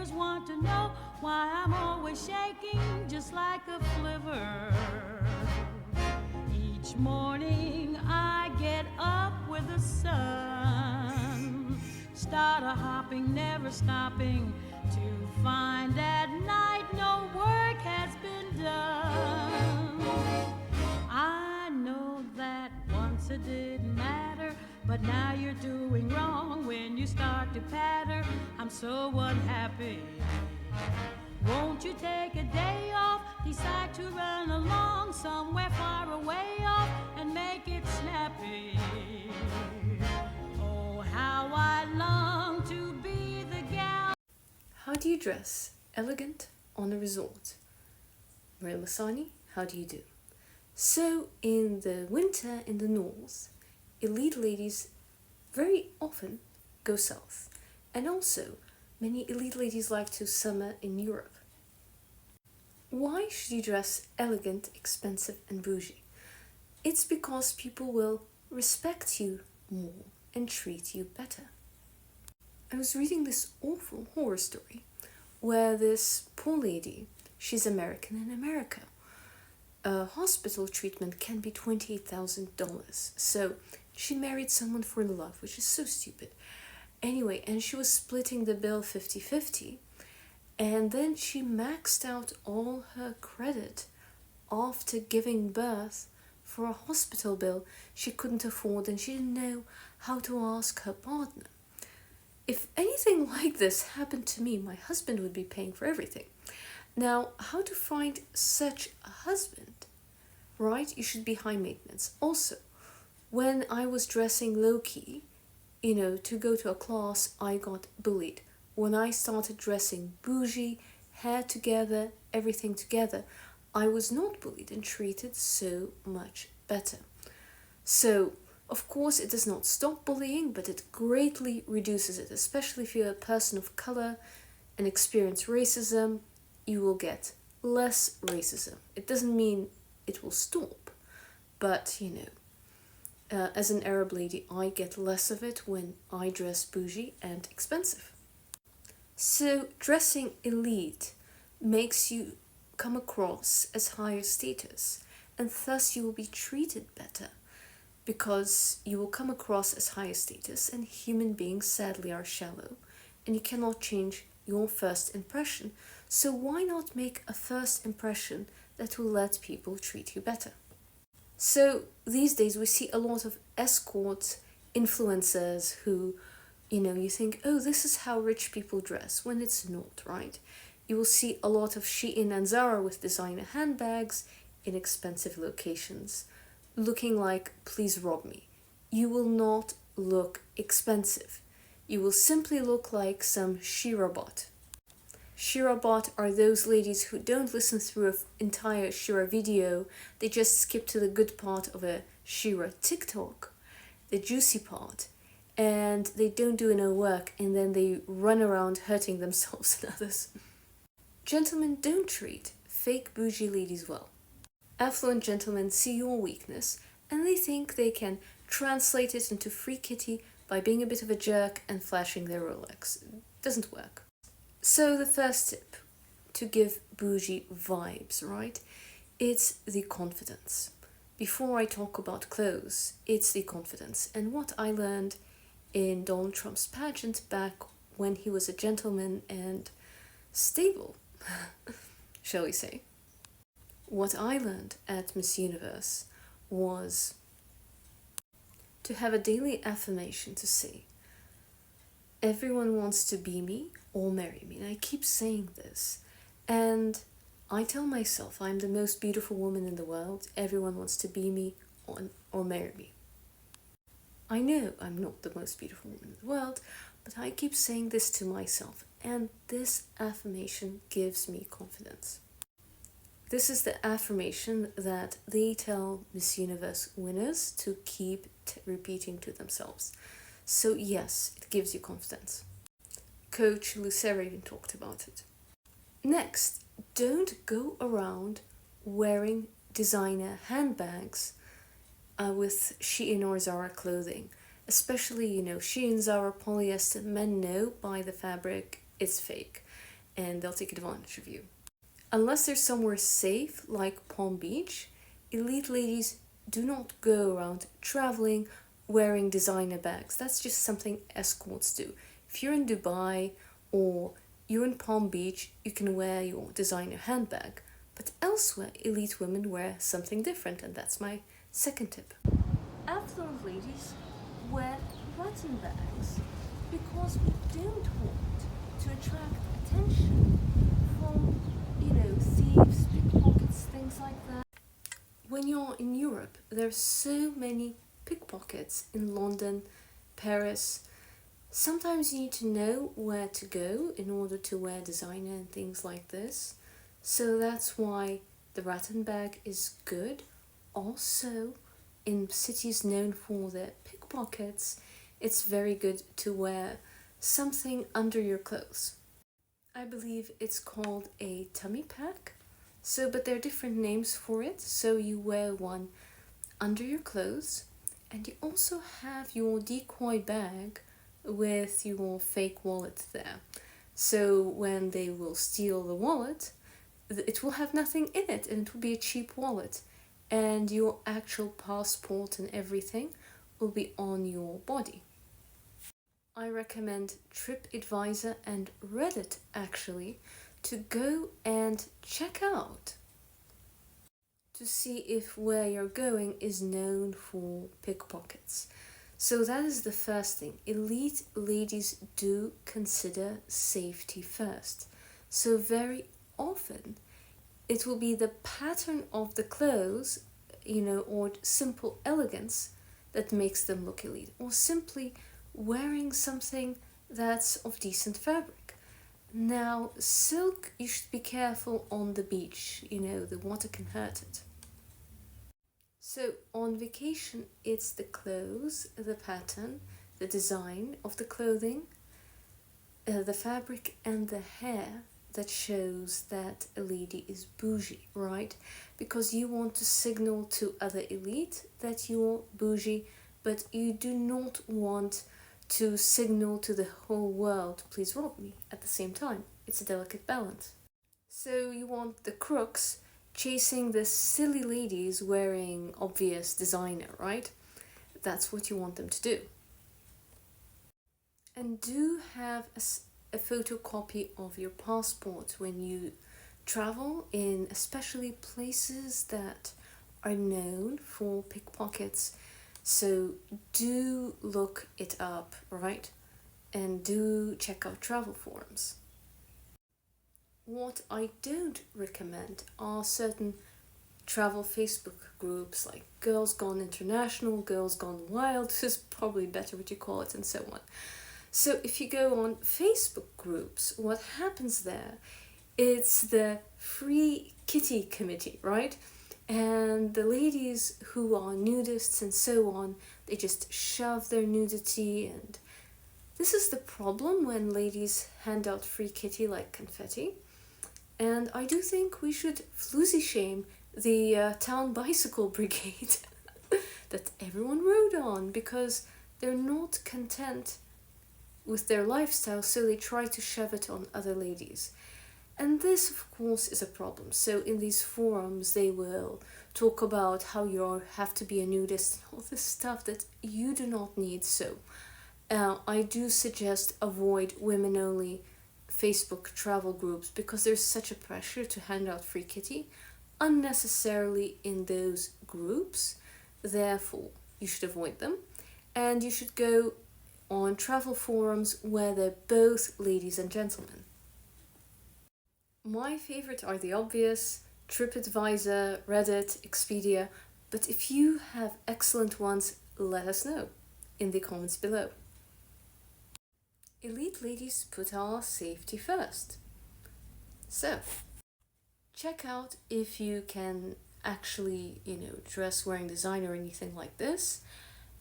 just want to know why I'm always shaking just like a flivver. Each morning I get up with the sun, start a hopping, never stopping, to find at night no work has been done. I know that once it didn't matter, but now you're doing wrong when you start to patter. I'm so unhappy. Won't you take a day off, decide to run along somewhere far away off and make it snappy? Oh, how I long to be the gal. How do you dress elegant on a resort? Maria Masani, how do you do? So in the winter in the north, elite ladies very often go south, and also many elite ladies like to summer in Europe. Why should you dress elegant, expensive and bougie? It's because people will respect you more and treat you better. I was reading this awful horror story where this poor lady, she's American in America. A hospital treatment can be $28,000. So she married someone for love, which is so stupid. Anyway, and she was splitting the bill 50-50. And then she maxed out all her credit after giving birth for a hospital bill she couldn't afford, and she didn't know how to ask her partner. If anything like this happened to me, my husband would be paying for everything. Now, how to find such a husband? Right? You should be high maintenance. Also, when I was dressing low-key, to go to a class, I got bullied. When I started dressing bougie, hair together, everything together, I was not bullied and treated so much better. So, of course, it does not stop bullying, but it greatly reduces it, especially if you're a person of color and experience racism, you will get less racism. It doesn't mean it will stop, but, as an Arab lady, I get less of it when I dress bougie and expensive. So dressing elite makes you come across as higher status, and thus you will be treated better, because you will come across as higher status, and human beings sadly are shallow, and you cannot change your first impression. So why not make a first impression that will let people treat you better? So these days we see a lot of escort influencers who, you think, oh, this is how rich people dress, when it's not, right? You will see a lot of Shein and Zara with designer handbags in expensive locations, looking like, please rob me. You will not look expensive. You will simply look like some Shira bot. Shira bot are those ladies who don't listen through an entire Shira video, they just skip to the good part of a Shira TikTok, the juicy part, and they don't do no work, and then they run around hurting themselves and others. Gentlemen don't treat fake bougie ladies well. Affluent gentlemen see your weakness, and they think they can translate it into free kitty by being a bit of a jerk and flashing their Rolex. It doesn't work. So the first tip to give bougie vibes, right? It's the confidence. Before I talk about clothes, it's the confidence. And what I learned in Donald Trump's pageant back when he was a gentleman and stable, shall we say. What I learned at Miss Universe was to have a daily affirmation to say, everyone wants to be me or marry me. And I keep saying this. And I tell myself I'm the most beautiful woman in the world. Everyone wants to be me or marry me. I know I'm not the most beautiful woman in the world, but I keep saying this to myself. And this affirmation gives me confidence. This is the affirmation that they tell Miss Universe winners to keep repeating to themselves. So yes, it gives you confidence. Coach Lucero even talked about it. Next, don't go around wearing designer handbags with Shein or Zara clothing. Especially, Shein, Zara, polyester, men know by the fabric it's fake. and they'll take advantage of you. Unless they're somewhere safe, like Palm Beach, elite ladies do not go around traveling wearing designer bags. That's just something escorts do. If you're in Dubai or you're in Palm Beach, you can wear your designer handbag. But elsewhere, elite women wear something different, and that's my second tip. Affluent ladies wear rattan bags because we don't want to attract attention from, thieves, pickpockets, things like that. When you're in Europe, there's so many pickpockets in London, Paris. Sometimes you need to know where to go in order to wear designer and things like this. So that's why the rattan bag is good. Also, in cities known for their pickpockets, it's very good to wear something under your clothes. I believe it's called a tummy pack. But there are different names for it. So you wear one under your clothes, and you also have your decoy bag with your fake wallet there. So when they will steal the wallet, it will have nothing in it, and it will be a cheap wallet, and your actual passport and everything will be on your body. I recommend TripAdvisor and Reddit actually to go and check out to see if where you're going is known for pickpockets. So that is the first thing. Elite ladies do consider safety first. So very often it will be the pattern of the clothes, or simple elegance that makes them look elite, or simply wearing something that's of decent fabric. Now, silk, you should be careful on the beach, the water can hurt it. So on vacation, it's the clothes, the pattern, the design of the clothing, the fabric and the hair that shows that a lady is bougie, right? Because you want to signal to other elite that you're bougie, but you do not want to signal to the whole world, please rob me, at the same time. It's a delicate balance. So you want the crooks chasing the silly ladies wearing obvious designer, right? That's what you want them to do. And do have a photocopy of your passport when you travel in especially places that are known for pickpockets. So do look it up, right? And do check out travel forums. What I don't recommend are certain travel Facebook groups like Girls Gone International, Girls Gone Wild, this is probably better what you call it, and so on. So if you go on Facebook groups, what happens there, it's the free kitty committee, right? And the ladies who are nudists and so on, they just shove their nudity, and this is the problem when ladies hand out free kitty like confetti. And I do think we should floozy shame the town bicycle brigade that everyone rode on, because they're not content with their lifestyle, so they try to shove it on other ladies. And this, of course, is a problem. So in these forums, they will talk about how you have to be a nudist and all this stuff that you do not need. So I do suggest avoid women-only Facebook travel groups, because there's such a pressure to hand out free kitty unnecessarily in those groups. Therefore, you should avoid them, and you should go on travel forums where they're both ladies and gentlemen. My favorite are the obvious: TripAdvisor, Reddit, Expedia, but if you have excellent ones, let us know in the comments below. Elite ladies put our safety first. So, check out if you can actually, dress wearing designer or anything like this,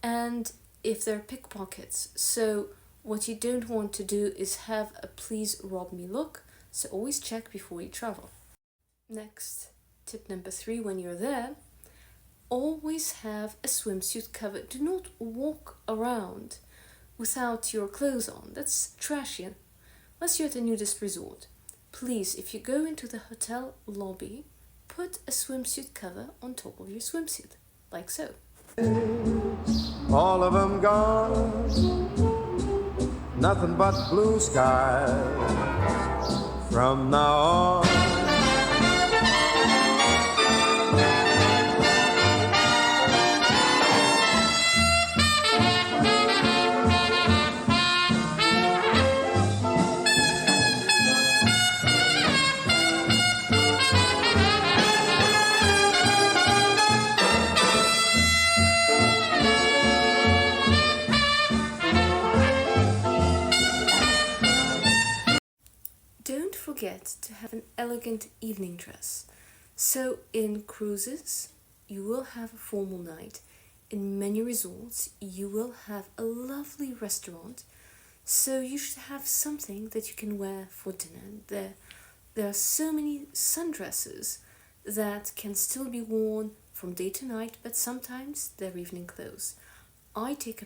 and if they're pickpockets. So, what you don't want to do is have a please rob me look, so always check before you travel. Next, tip number 3, when you're there, always have a swimsuit cover. Do not walk around without your clothes on. That's trashy, unless you're at a nudist resort. please, if you go into the hotel lobby, put a swimsuit cover on top of your swimsuit, like so. All of them gone, nothing but blue skies from now on. Don't forget to have an elegant evening dress. So in cruises, you will have a formal night. In many resorts, you will have a lovely restaurant. So you should have something that you can wear for dinner. There are so many sundresses that can still be worn from day to night, but sometimes they're evening clothes. I take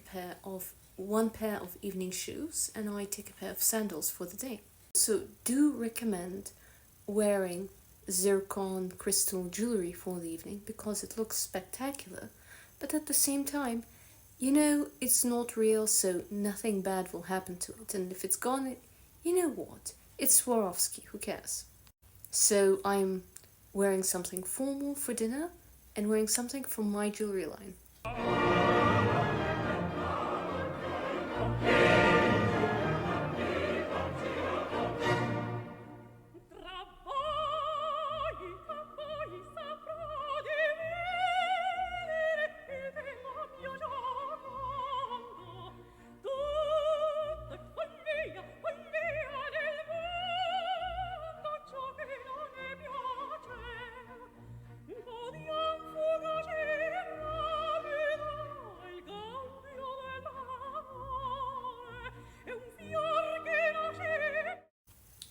one pair of evening shoes, and I take a pair of sandals for the day. So do recommend wearing zircon crystal jewelry for the evening because it looks spectacular, but at the same time, you know it's not real, so nothing bad will happen to it. And if it's gone, you know what? It's Swarovski, who cares? So I'm wearing something formal for dinner and wearing something from my jewelry line.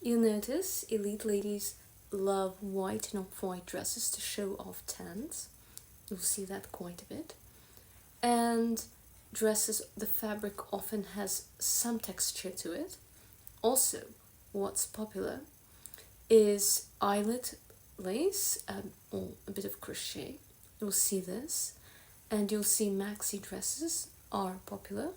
You'll notice elite ladies love white and off-white dresses to show off tans. You'll see that quite a bit. And dresses, the fabric often has some texture to it. Also, what's popular is eyelet lace or a bit of crochet. You'll see this. And you'll see maxi dresses are popular.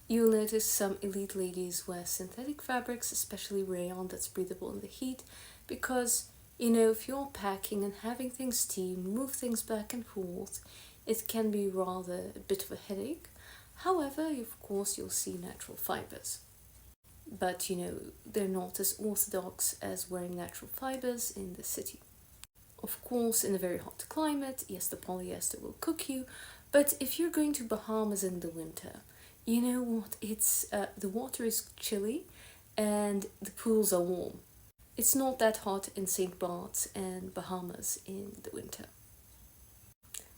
You'll notice some elite ladies wear synthetic fabrics, especially rayon that's breathable in the heat, because, you know, if you're packing and having things steam, move things back and forth, it can be rather a bit of a headache. However, of course, you'll see natural fibers. But, you know, they're not as orthodox as wearing natural fibers in the city. Of course, in a very hot climate, yes, the polyester will cook you, but if you're going to Bahamas in the winter, you know what, it's the water is chilly and the pools are warm. It's not that hot in St. Bart's and Bahamas in the winter.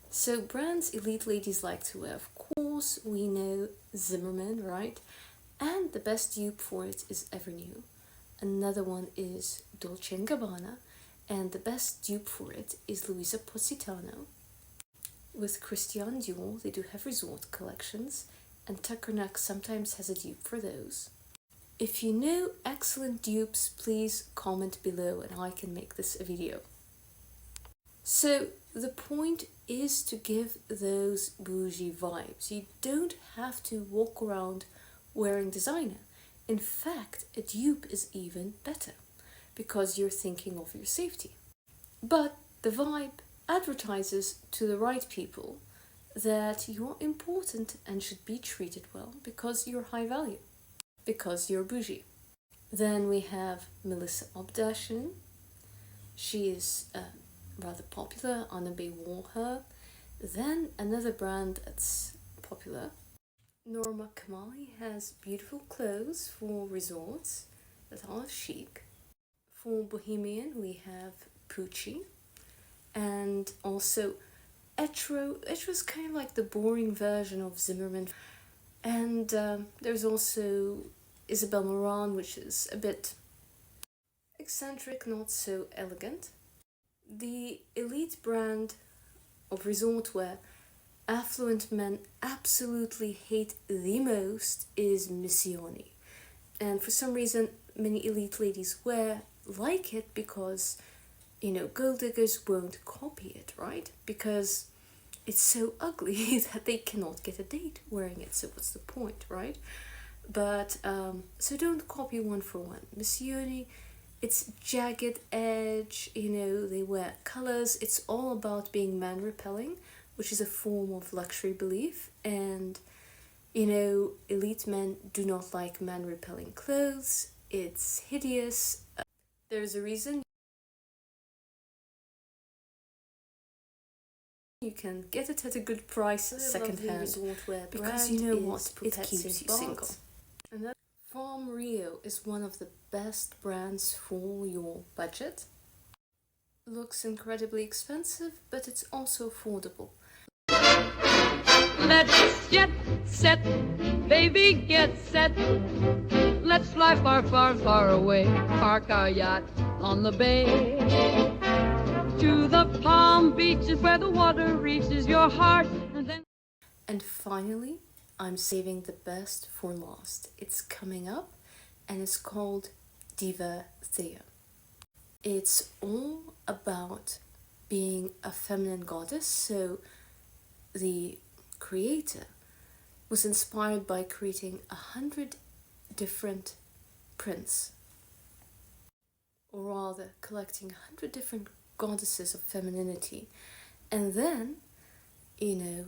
So brands elite ladies like to wear, of course, we know Zimmermann, right? And the best dupe for it is Evernew. Another one is Dolce & Gabbana, and the best dupe for it is Luisa Positano. With Christian Dior, they do have resort collections, and Tuckernuck sometimes has a dupe for those. If you know excellent dupes, please comment below and I can make this a video. So the point is to give those bougie vibes. You don't have to walk around wearing designer. In fact, a dupe is even better because you're thinking of your safety. But the vibe advertises to the right people that you're important and should be treated well because you're high value, because you're bougie. Then we have Melissa Obdashian. She is rather popular. Annabe wore her. Then another brand that's popular, Norma Kamali, has beautiful clothes for resorts that are chic. For Bohemian, we have Pucci, and also Etro. Etro's kind of like the boring version of Zimmermann. And there's also Isabel Marant, which is a bit eccentric, not so elegant. The elite brand of resort wear affluent men absolutely hate the most is Missione. And for some reason, many elite ladies wear like it because, gold diggers won't copy it, right? Because it's so ugly that they cannot get a date wearing it, so what's the point, right? But, so don't copy one for one. Missione, it's jagged edge, they wear colors. It's all about being man-repelling, which is a form of luxury belief. And, elite men do not like man-repelling clothes. It's hideous. There's a reason you can get it at a good price secondhand, because you know what, it keeps you single. And that Farm Rio is one of the best brands for your budget. Looks incredibly expensive, but it's also affordable. Let's get set, baby, get set. Let's fly far, far, far away. Park our yacht on the bay. To the Palm Beaches where the water reaches your heart. And finally, I'm saving the best for last. It's coming up and it's called Diva Thea. It's all about being a feminine goddess. So the creator was inspired by creating 100 different prints, or rather collecting 100 different goddesses of femininity, and then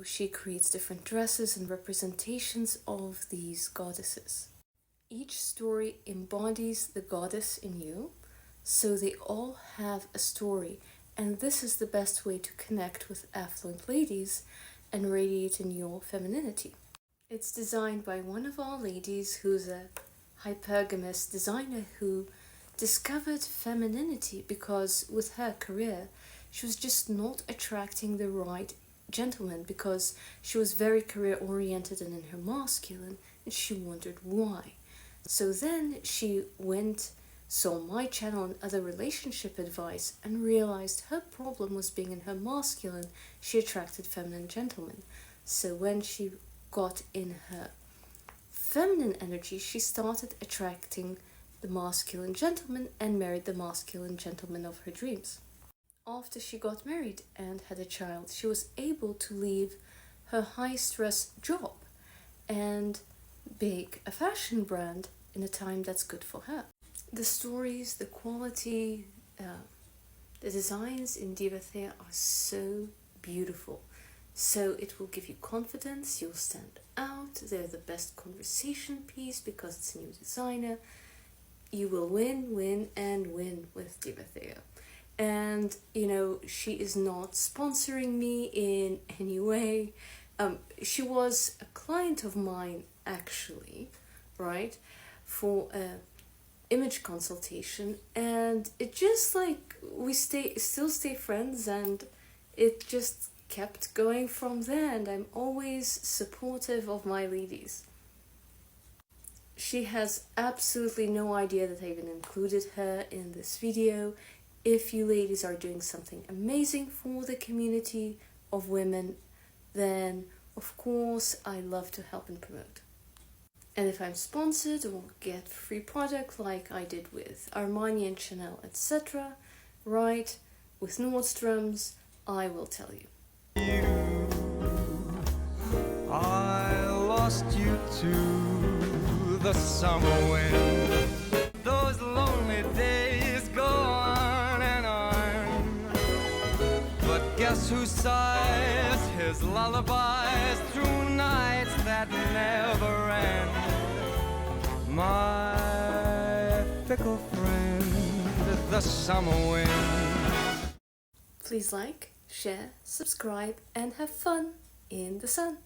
she creates different dresses and representations of these goddesses. Each story embodies the goddess in you, so they all have a story, and this is the best way to connect with affluent ladies and radiate in your femininity. It's designed by one of our ladies who's a hypergamous designer who discovered femininity because with her career she was just not attracting the right gentleman, because she was very career oriented and in her masculine, and she wondered why. So then she saw my channel and other relationship advice and realized her problem was being in her masculine. She attracted feminine gentlemen. So when she got in her feminine energy, she started attracting the masculine gentleman and married the masculine gentleman of her dreams. After she got married and had a child, she was able to leave her high-stress job and bake a fashion brand in a time that's good for her. The stories, the quality, the designs in Diva Thea are so beautiful. So it will give you confidence, you'll stand out, they're the best conversation piece because it's a new designer. You will win, and win with Diva Thea. And, she is not sponsoring me in any way. She was a client of mine, actually, right, for a image consultation, and it just we still stay friends, and it just kept going from there, and I'm always supportive of my ladies. She has absolutely no idea that I even included her in this video. If you ladies are doing something amazing for the community of women, then of course I love to help and promote. And if I'm sponsored or get free product like I did with Armani and Chanel, etc., right, with Nordstrom's, I will tell you. I lost you to the summer wind. Those lonely days go on and on. But guess who sighs his lullabies through nights that never end? My fickle friend, the summer wind. Please like, share, subscribe, and have fun in the sun.